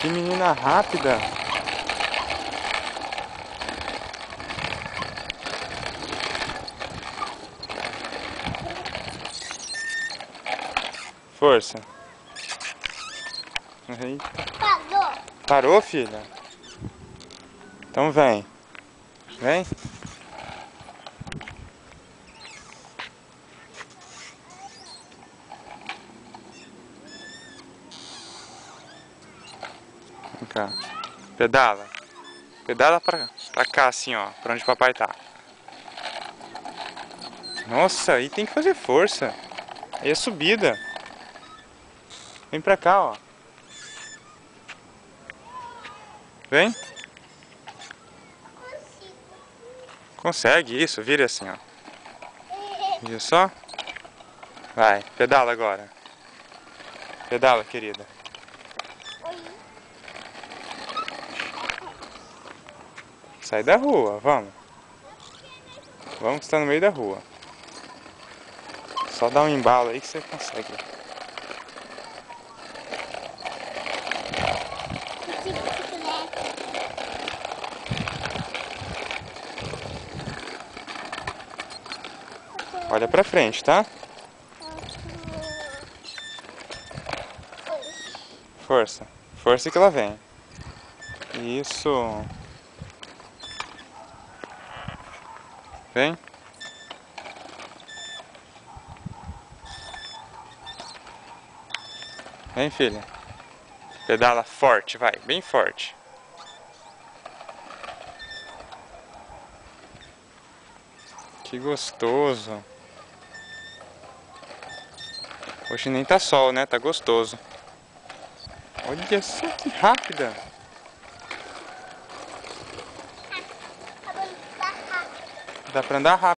Que menina rápida. Força. Eita. Parou. Parou, filha? Então vem. Vem. Vem cá. Pedala. Pedala pra cá, assim, ó. Pra onde o papai tá. Nossa, aí tem que fazer força. Aí é subida. Vem pra cá, ó. Vem. Consegue, isso. Vira assim, ó. Viu só? Vai, pedala agora. Pedala, querida. Sai da rua, vamos. Vamos que está no meio da rua. Só dá um embalo aí que você consegue. Olha pra frente, tá? Força. Força que ela vem. Isso. Vem. Vem, filha. Pedala forte, vai. Bem forte. Que gostoso. Hoje nem tá sol, né? Tá gostoso. Olha só que rápida. Dá pra andar rápido.